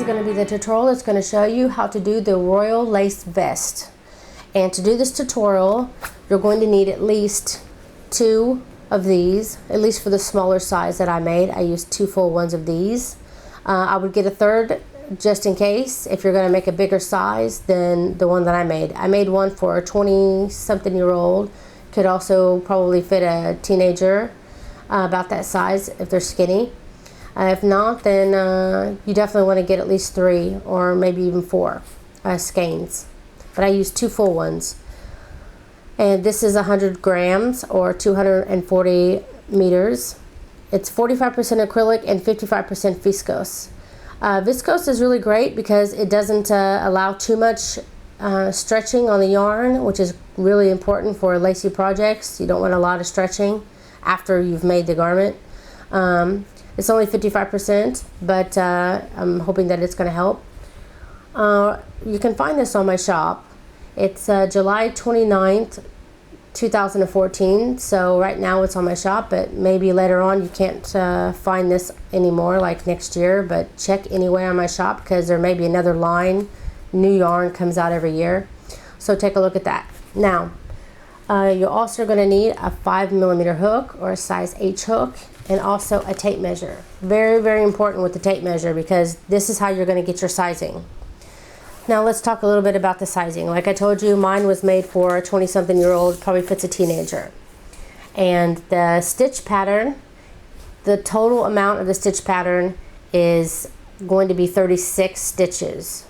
going to be the tutorial that's going to show you how to do the royal lace vest. And to do this tutorial, you're going to need at least 2 of these, at least for the smaller size that I made. I used 2 full ones of these. I would get a third just in case if you're going to make a bigger size than the one that I made. I made one for a 20-something-year-old. Could also probably fit a teenager about that size if they're skinny. If not, then you definitely want to get at least 3 or maybe even 4 skeins. But I used 2 full ones. And this is 100 grams or 240 meters. It's 45% acrylic and 55% viscose. Viscose is really great because it doesn't allow too much stretching on the yarn, which is really important for lacy projects. You don't want a lot of stretching after you've made the garment. It's only 55%, but I'm hoping that it's going to help. You can find this on my shop. It's July 29th, 2014, so right now it's on my shop, but maybe later on you can't find this anymore, like next year, but check anywhere on my shop because there may be another line. New yarn comes out every year, so take a look at that. Now, you're also going to need a 5mm hook or a size H hook, and also a tape measure. Very, very important with the tape measure because this is how you're going to get your sizing. Now let's talk a little bit about the sizing. Like I told you, mine was made for a 20-something-year-old, probably fits a teenager. And the stitch pattern, the total amount of the stitch pattern is going to be 36 stitches.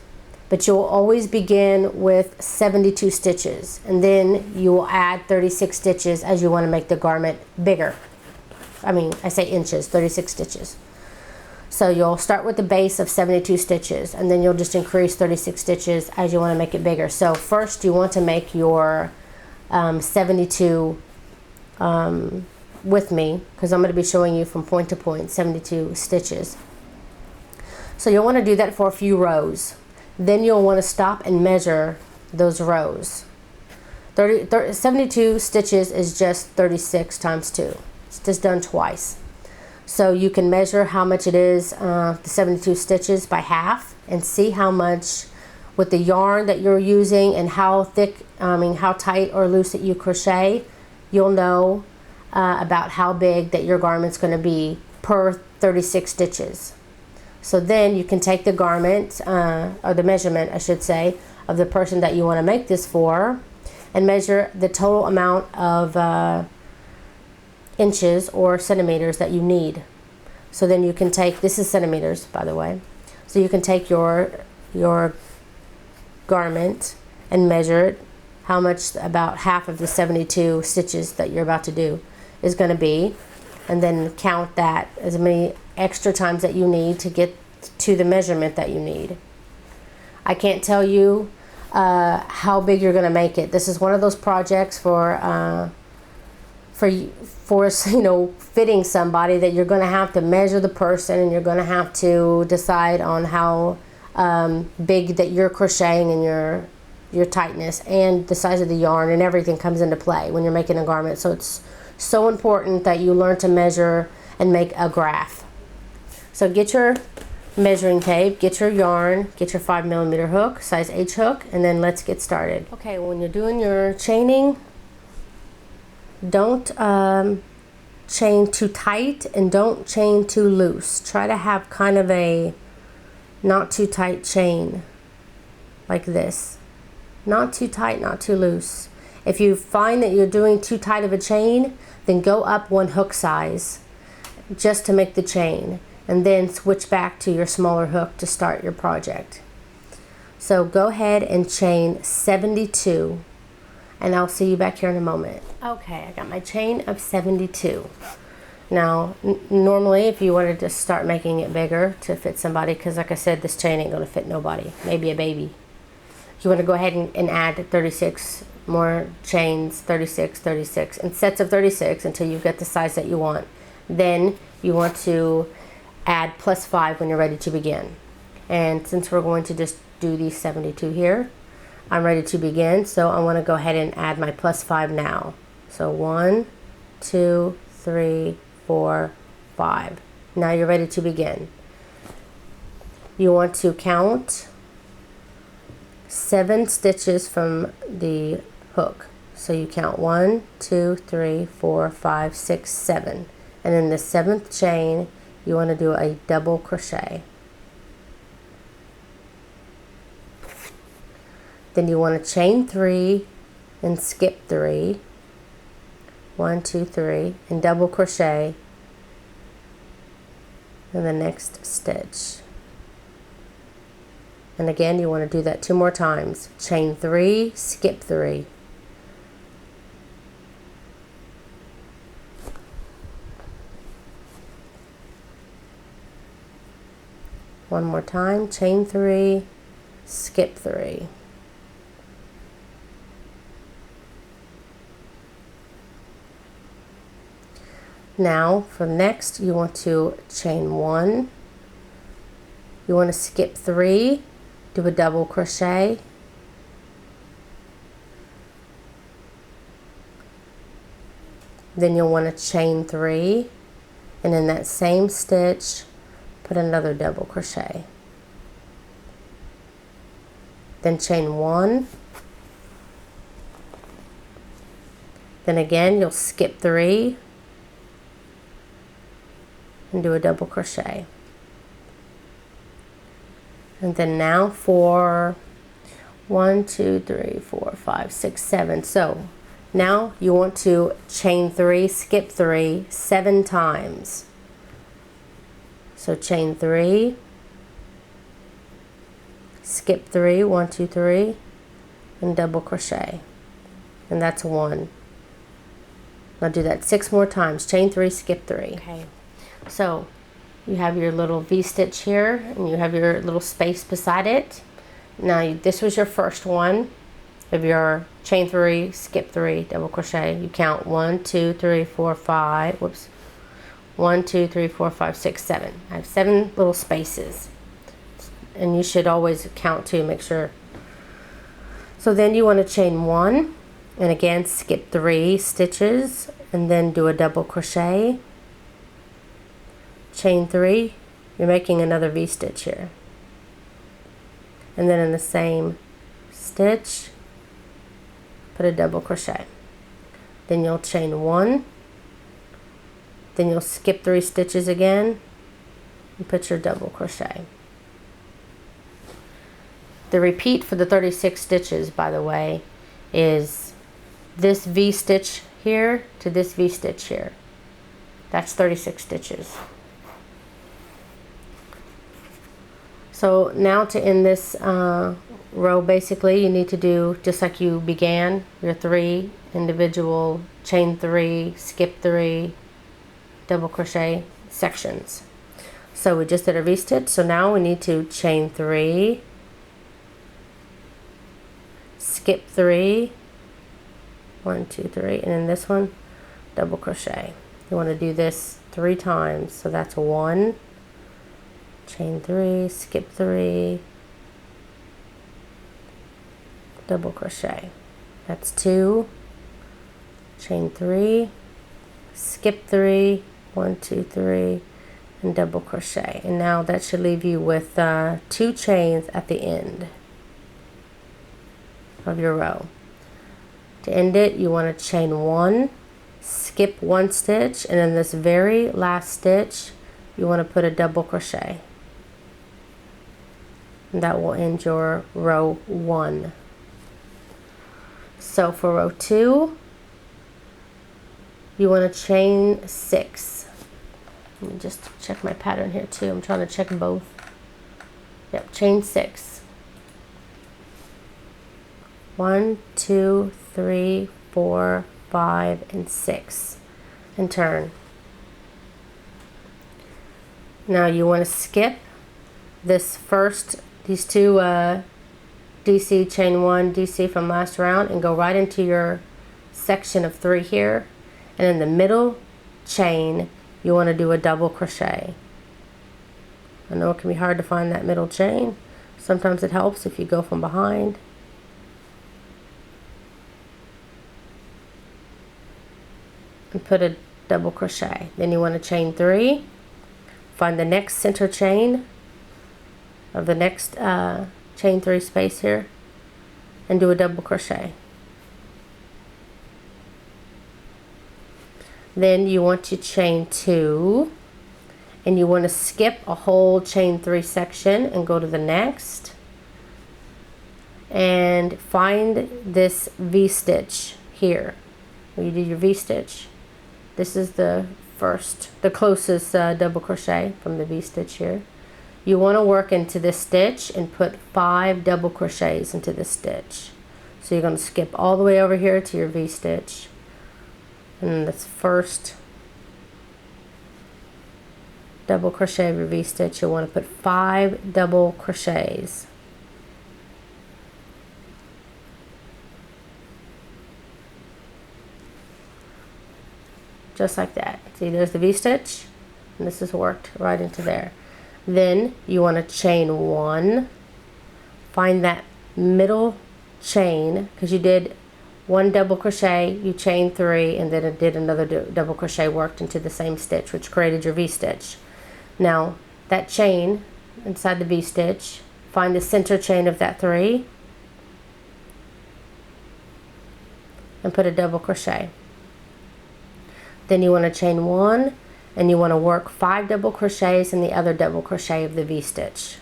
But you'll always begin with 72 stitches, and then you will add 36 stitches as you want to make the garment bigger. I mean, I say inches, 36 stitches. So you'll start with the base of 72 stitches, and then you'll just increase 36 stitches as you want to make it bigger. So first you want to make your 72 with me, because I'm going to be showing you from point to point 72 stitches. So you'll want to do that for a few rows. Then you'll want to stop and measure those rows. 72 stitches is just 36 times 2. It's just done twice. So you can measure how much it is, the 72 stitches by half, and see how much with the yarn that you're using and how thick, how tight or loose that you crochet, you'll know about how big that your garment's going to be per 36 stitches. So then you can take the garment, or the measurement I should say, of the person that you want to make this for, and measure the total amount of inches or centimeters that you need. So then you can take, this is centimeters by the way, so you can take your garment and measure it, how much about half of the 72 stitches that you're about to do is going to be, and then count that as many extra times that you need to get to the measurement that you need. I can't tell you how big you're going to make it. This is one of those projects for fitting somebody that you're going to have to measure the person, and you're going to have to decide on how big that you're crocheting and your tightness and the size of the yarn, and everything comes into play when you're making a garment. So it's so important that you learn to measure and make a graph. So get your measuring tape, get your yarn, get your 5mm hook, size H hook, and then let's get started. Okay, when you're doing your chaining, don't chain too tight and don't chain too loose. Try to have kind of a not too tight chain like this. Not too tight, not too loose. If you find that you're doing too tight of a chain, then go up 1 hook size just to make the chain, and then switch back to your smaller hook to start your project. So go ahead and chain 72, and I'll see you back here in a moment. Okay, I got my chain of 72. Now, normally if you wanted to start making it bigger to fit somebody, because like I said, this chain ain't going to fit nobody, maybe a baby. You want to go ahead and add 36 more chains, 36, 36, and sets of 36 until you get the size that you want. Then you want to add +5 when you're ready to begin. And since we're going to just do these 72 here, I'm ready to begin, so I want to go ahead and add my +5 now. So 1, 2, 3, 4, 5. Now you're ready to begin. you want to count 7 stitches from the hook. So you count 1, 2, 3, 4, 5, 6, 7. And in the 7th chain, you want to do a double crochet. Then you want to chain 3 and skip 3. 1, 2, 3, and double crochet in the next stitch. And again, you want to do that 2 more times. Chain 3, skip 3. One more time, chain 3, skip 3. Now for next, you want to chain 1. You want to skip 3, do a double crochet. Then you'll want to chain 3, and in that same stitch, put another double crochet. Then chain 1. Then again, you'll skip 3 and do a double crochet. And then now for 1, 2, 3, 4, 5, 6, 7. So now you want to chain 3, skip 3 7 times. So chain 3, skip 3, 1, 2, 3, and double crochet. And that's 1. Now do that 6 more times. Chain 3, skip 3. Okay. So you have your little V-stitch here, and you have your little space beside it. Now this was your first one of your chain 3, skip 3, double crochet. You count 1, 2, 3, 4, 5. Whoops. 1, 2, 3, 4, 5, 6, 7. I have 7 little spaces, and you should always count to make sure. So then you want to chain 1, and again skip 3 stitches, and then do a double crochet. Chain 3, you're making another V-stitch here, and then in the same stitch, put a double crochet. Then you'll chain 1. Then you'll skip 3 stitches again and put your double crochet. The repeat for the 36 stitches, by the way, is this V-stitch here to this V-stitch here. That's 36 stitches. So now to end this row, basically you need to do just like you began, your 3 individual chain 3, skip 3, double crochet sections. So we just did a V-stitch, so now we need to chain 3, skip 3, 1, 2, 3, and in this one, double crochet. You want to do this 3 times, so that's 1, chain 3, skip 3, double crochet. That's 2, chain 3, skip 3, 1, 2, 3, and double crochet. And now that should leave you with 2 chains at the end of your row. To end it, you want to chain 1, skip 1 stitch, and in this very last stitch you want to put a double crochet. And that will end your row 1. So for row 2, you want to chain 6. Let me just check my pattern here too. I'm trying to check both. Yep, chain 6. 1, 2, 3, 4, 5, and 6. And turn. Now you want to skip these 2 DC chain 1 DC from last round and go right into your section of 3 here, and in the middle chain you want to do a double crochet. I know it can be hard to find that middle chain. Sometimes it helps if you go from behind. And put a double crochet. Then you want to chain 3, find the next center chain, of the next chain 3 space here and do a double crochet. Then you want to chain 2 and you want to skip a whole chain 3 section and go to the next and find this V-stitch here where you do your V-stitch. This is the closest double crochet from the V-stitch here. You want to work into this stitch and put 5 double crochets into this stitch. So you're going to skip all the way over here to your V-stitch, and this first double crochet of your V-stitch, you want to put 5 double crochets. Just like that. See, there's the V-stitch, and this is worked right into there. Then you want to chain 1, find that middle chain, because you did 1 double crochet, you chained 3, and then it did another double crochet worked into the same stitch, which created your V-stitch. Now that chain inside the V-stitch, find the center chain of that 3 and put a double crochet. Then you want to chain 1 and you want to work 5 double crochets in the other double crochet of the V-stitch.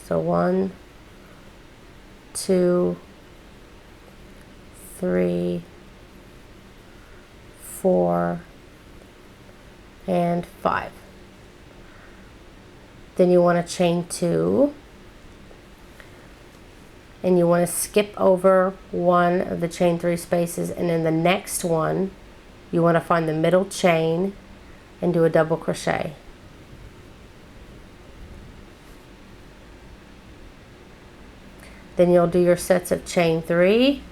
So 1, 2, 3, 4, and 5. Then you want to chain 2 and you want to skip over 1 of the chain 3 spaces, and in the next one you want to find the middle chain and do a double crochet. Then you'll do your sets of chain 3,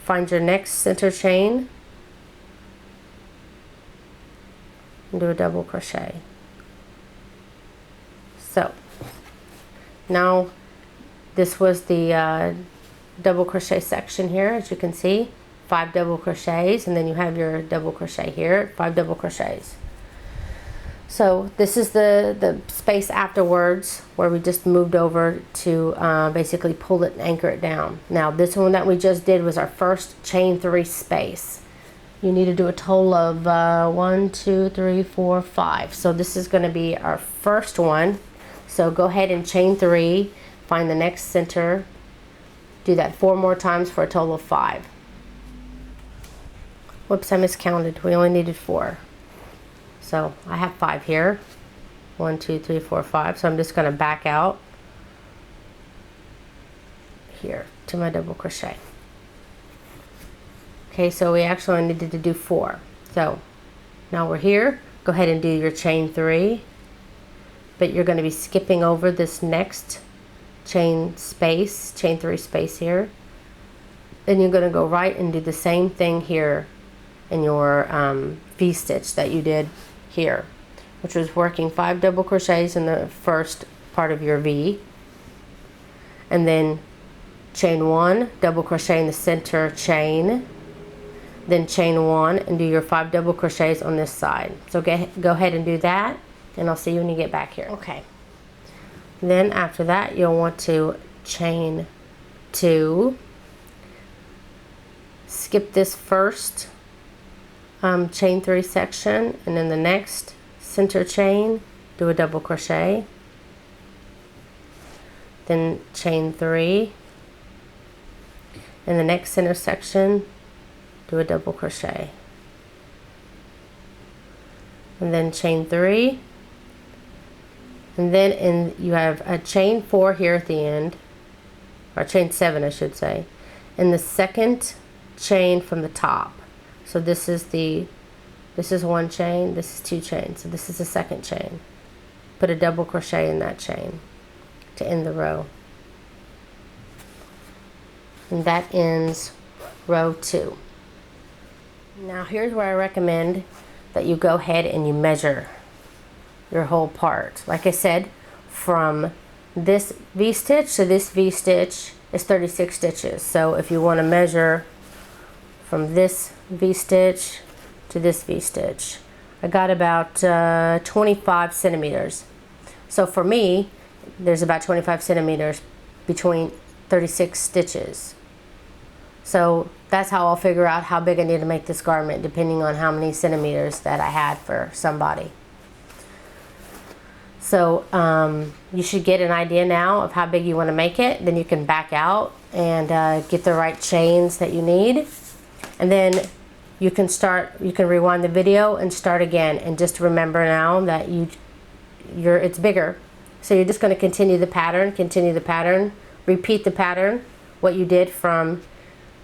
find your next center chain and do a double crochet. So now this was the double crochet section here, as you can see, 5 double crochets, and then you have your double crochet here, 5 double crochets. So this is the space afterwards where we just moved over to basically pull it and anchor it down. Now this one that we just did was our first chain 3 space. You need to do a total of 1, 2, 3, 4, 5. So this is going to be our first one. So go ahead and chain 3, find the next center, do that 4 more times for a total of 5. Whoops, I miscounted. We only needed 4. So I have 5 here. 1, 2, 3, 4, 5. So I'm just going to back out here to my double crochet. Okay, so we actually needed to do 4. So now we're here. Go ahead and do your chain 3. But you're going to be skipping over this next chain 3 space here. Then you're going to go right and do the same thing here in your V-stitch that you did here, which was working 5 double crochets in the first part of your V, and then chain 1, double crochet in the center chain, then chain 1 and do your 5 double crochets on this side. So go ahead and do that, and I'll see you when you get back here. Okay. Then after that, you'll want to chain 2, skip this first chain 3 section, and then the next center chain, do a double crochet, then chain 3, in the next center section, do a double crochet, and then chain 3, and then you have a chain 4 here at the end, or chain 7 I should say, in the second chain from the top. So this is 1 chain, this is 2 chains, so this is the second chain. Put a double crochet in that chain to end the row. And that ends row 2. Now here's where I recommend that you go ahead and you measure your whole part. Like I said, from this V-stitch to this V-stitch is 36 stitches. So if you want to measure from this V-stitch to this V-stitch, I got about 25 centimeters. So for me, there's about 25 centimeters between 36 stitches. So that's how I'll figure out how big I need to make this garment, depending on how many centimeters that I had for somebody. So you should get an idea now of how big you want to make it. Then you can back out and get the right chains that you need. And then you can rewind the video and start again. And just remember now that it's bigger. So you're just going to continue the pattern, repeat the pattern, what you did from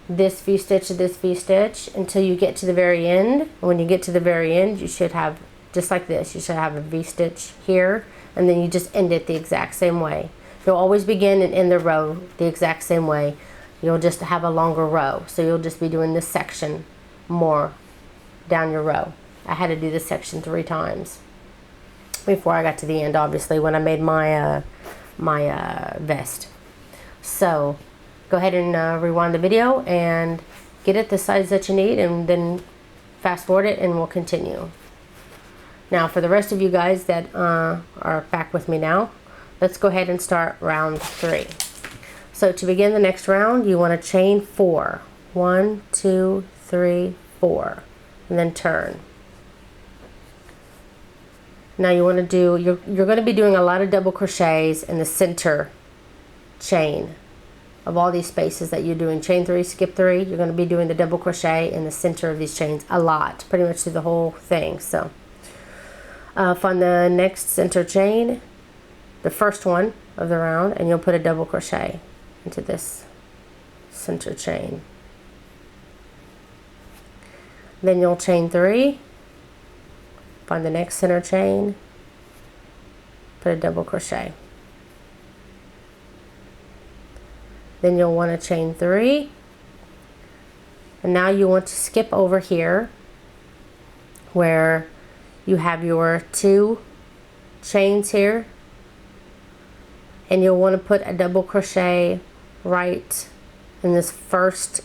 this V-stitch to this V-stitch until you get to the very end. When you get to the very end, you should have, just like this, you should have a V-stitch here, and then you just end it the exact same way. You'll always begin and end the row the exact same way. You'll just have a longer row, so you'll just be doing this section more down your row. I had to do this section 3 times before I got to the end, obviously, when I made my vest. So go ahead and rewind the video and get it the size that you need, and then fast forward it and we'll continue. Now for the rest of you guys that are back with me now, let's go ahead and start round 3. So to begin the next round, you want to chain 4. 1, 2, 3, 4, and then turn. Now you want to do, you're going to be doing a lot of double crochets in the center chain of all these spaces that you're doing. Chain 3, skip 3, you're going to be doing the double crochet in the center of these chains a lot, pretty much through the whole thing. So find the next center chain, the first one of the round, and you'll put a double crochet into this center chain. Then you'll chain 3, find the next center chain, put a double crochet. Then you'll want to chain 3, and now you want to skip over here where you have your 2 chains here, and you'll want to put a double crochet right in this first,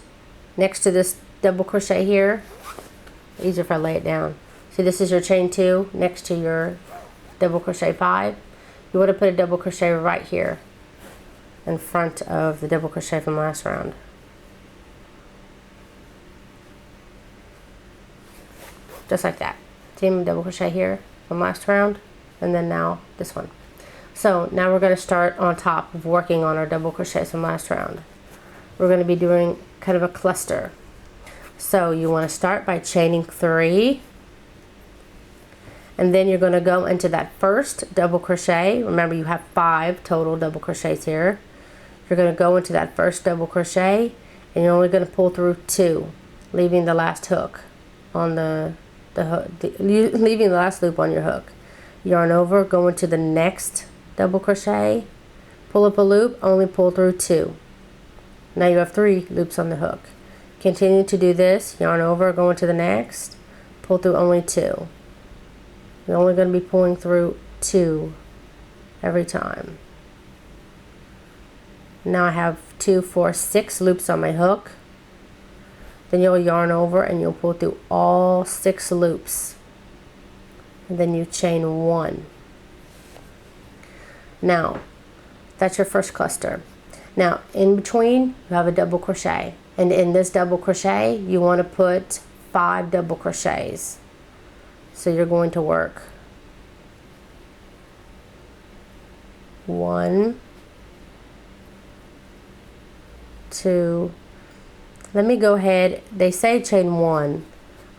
next to this double crochet here. Easier if I lay it down. See, this is your chain 2 next to your double crochet 5. You want to put a double crochet right here in front of the double crochet from last round. Just like that. Same double crochet here from last round, and then now this one. So now we're going to start on top of working on our double crochets from last round. We're going to be doing kind of a cluster. So you want to start by chaining 3, and then you're going to go into that first double crochet. Remember, you have 5 total double crochets here. You're going to go into that first double crochet, and you're only going to pull through 2, leaving the last hook on leaving the last loop on your hook. Yarn over, go into the next double crochet, pull up a loop, only pull through 2. Now you have 3 loops on the hook. Continue to do this, yarn over, go into the next, pull through only 2. You're only going to be pulling through 2 every time. Now I have 2, 4, 6 loops on my hook. Then you'll yarn over and you'll pull through all 6 loops. And then you chain 1. Now, that's your first cluster. Now, in between, you have a double crochet. And in this double crochet, you want to put 5 double crochets. So you're going to work 1, 2, let me go ahead, they say chain 1.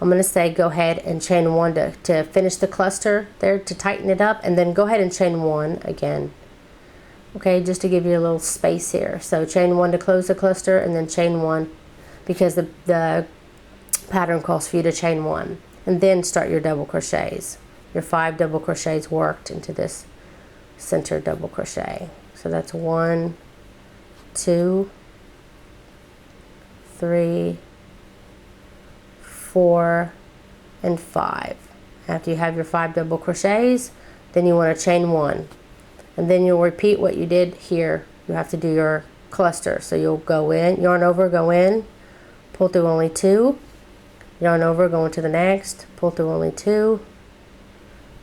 I'm going to say go ahead and chain 1 to finish the cluster there, to tighten it up, and then go ahead and chain 1 again. Okay, just to give you a little space here. So chain 1 to close the cluster, and then chain 1 because the pattern calls for you to chain 1. And then start your double crochets. Your 5 double crochets worked into this center double crochet. So that's 1, 2, 3, 4, and 5. After you have your 5 double crochets, then you want to chain 1. And then you'll repeat what you did here. You have to do your cluster. So you'll go in, yarn over, go in, pull through only 2, yarn over, go into the next, pull through only 2,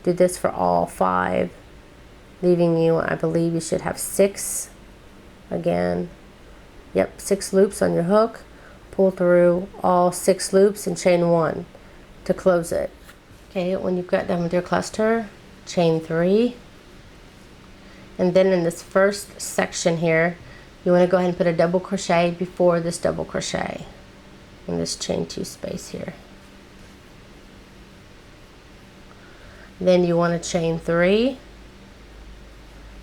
do this for all 5, leaving you, I believe you should have 6 again. Yep, 6 loops on your hook. Pull through all 6 loops and chain 1 to close it. Okay, when you've got done with your cluster, chain 3. And then in this first section here, you want to go ahead and put a double crochet before this double crochet in this chain 2 space here. Then you want to chain 3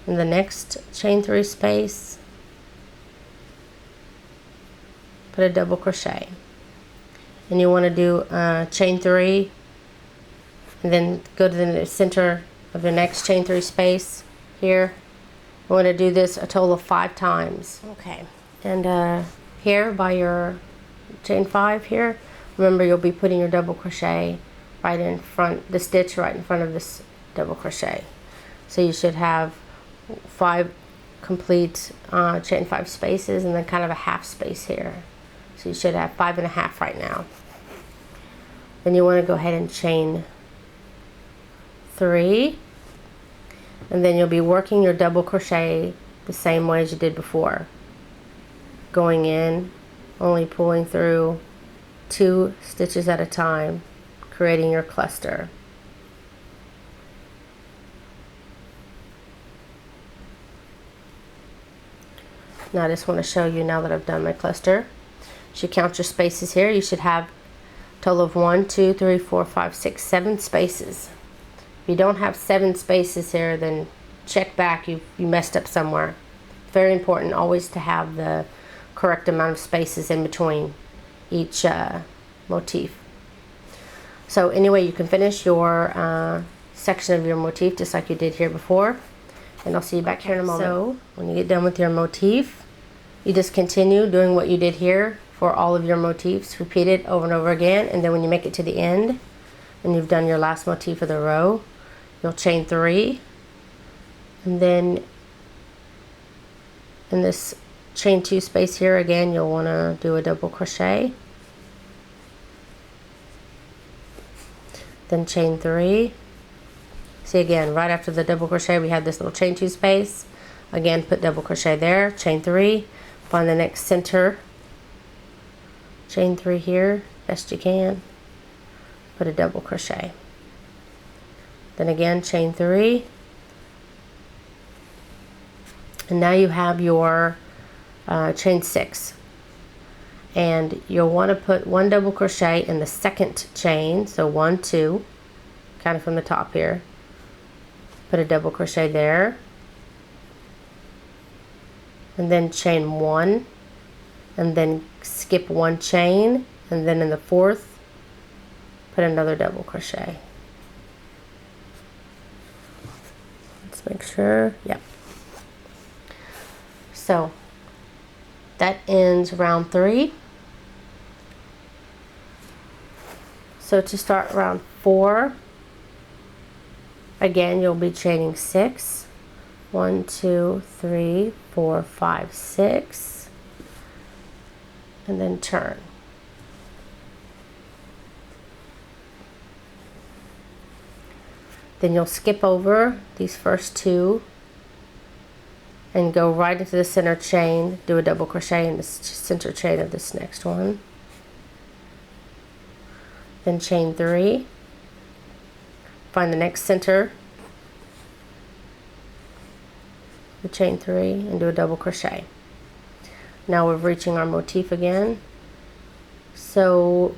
in the next chain 3 space, put a double crochet, and you want to do chain 3 and then go to the center of the next chain 3 space here. You want to do this a total of 5 times. Okay, and here by your chain 5 here, remember you'll be putting your double crochet right in front, the stitch right in front of this double crochet. So you should have 5 complete chain 5 spaces and then kind of a half space here. So you should have 5 and a half right now. Then you want to go ahead and chain 3, and then you'll be working your double crochet the same way as you did before, going in, only pulling through 2 stitches at a time, creating your cluster. Now I just want to show you, now that I've done my cluster, you should count your spaces here. You should have a total of 1, 2, 3, 4, 5, 6, 7 spaces. If you don't have 7 spaces here, then check back, you messed up somewhere. It's very important always to have the correct amount of spaces in between each motif. So anyway, you can finish your section of your motif just like you did here before, and I'll see you back here in a moment. So when you get done with your motif, you just continue doing what you did here for all of your motifs. Repeat it over and over again, and then when you make it to the end and you've done your last motif of the row, you'll chain 3, and then in this chain 2 space here again, you'll want to do a double crochet, then chain 3. See, again, right after the double crochet we have this little chain 2 space. Again, put double crochet there, chain 3, find the next center, chain 3 here best you can, put a double crochet, then again chain 3, and now you have your chain 6, and you'll want to put 1 double crochet in the second chain, so 1, 2, kind of from the top here, put a double crochet there, and then chain 1, and then skip 1 chain, and then in the 4th put another double crochet. Let's make sure, yep. So that ends round 3. So to start round 4, again you'll be chaining 6, 1, 2, 3, 4, 5, 6, and then turn. Then you'll skip over these first 2 and go right into the center chain, do a double crochet in the center chain of this next one, then chain 3, find the next center, the chain 3, and do a double crochet. Now we're reaching our motif again, so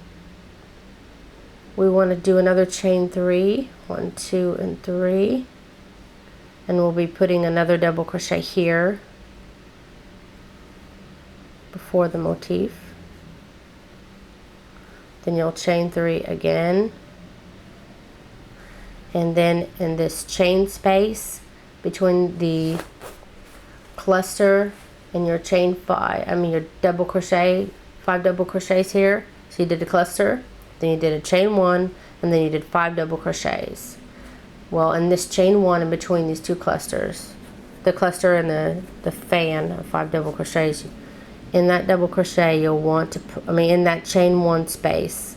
we want to do another chain 3, 1, 2, and 3, and we'll be putting another double crochet here before the motif. Then you'll chain 3 again, and then in this chain space between the cluster and your chain 5, your double crochet, 5 double crochets here. So you did a cluster, then you did a chain 1, and then you did 5 double crochets. Well, in this chain 1 in between these 2 clusters, the cluster and the fan of 5 double crochets, in that double crochet you'll want to put, in that chain 1 space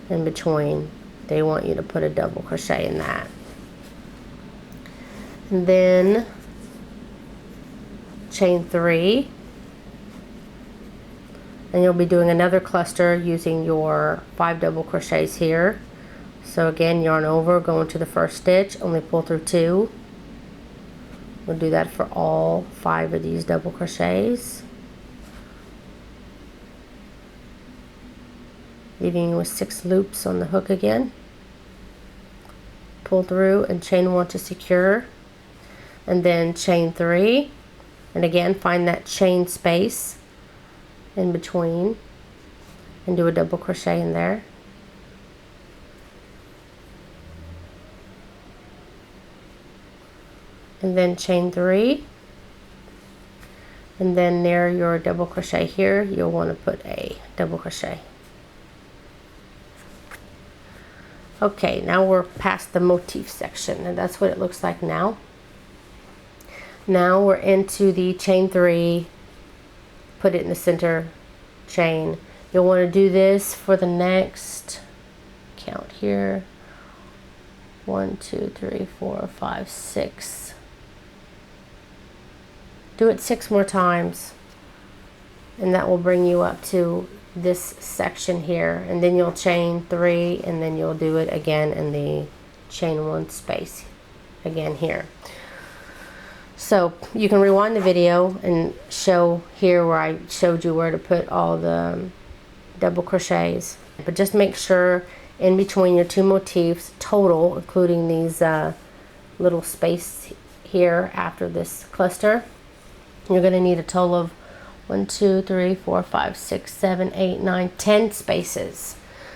in between, they want you to put a double crochet in that. and then chain 3, and you'll be doing another cluster using your 5 double crochets here. So again, yarn over, go into the first stitch, only pull through 2. We'll do that for all 5 of these double crochets, leaving you with 6 loops on the hook again. Pull through and chain 1 to secure, and then chain 3, and again find that chain space in between and do a double crochet in there. And then chain 3, and then near your double crochet here you'll want to put a double crochet. Okay, now we're past the motif section, and that's what it looks like now. Now we're into the chain 3, put it in the center chain. You'll want to do this for the next, count here, 1, 2, 3, 4, 5, 6. Do it 6 more times, and that will bring you up to this section here, and then you'll chain 3, and then you'll do it again in the chain 1 space again here. So you can rewind the video and show here where I showed you where to put all the double crochets, but just make sure in between your 2 motifs total, including these little space here after this cluster, you're going to need a total of 1, 2, 3, 4, 5, 6, 7, 8, 9, 10 spaces.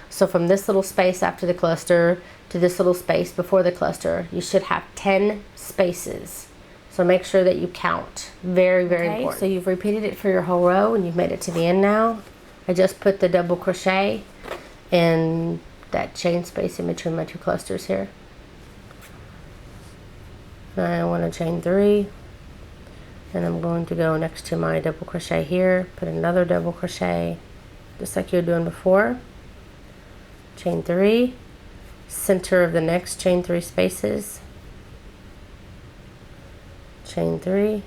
So from this little space after the cluster to this little space before the cluster, you should have 10 spaces. So make sure that you count. Very, very important. So you've repeated it for your whole row and you've made it to the end now. I just put the double crochet in that chain space in between my 2 clusters here. I want to chain 3, and I'm going to go next to my double crochet here, put another double crochet just like you were doing before, chain 3, center of the next chain 3 spaces, chain 3,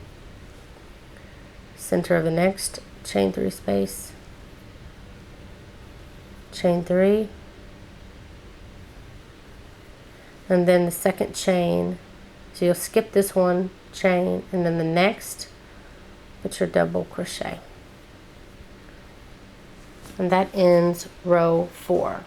center of the next chain 3 space, chain 3, and then the second chain. So you'll skip this one chain, and then the next put your double crochet, and that ends row 4.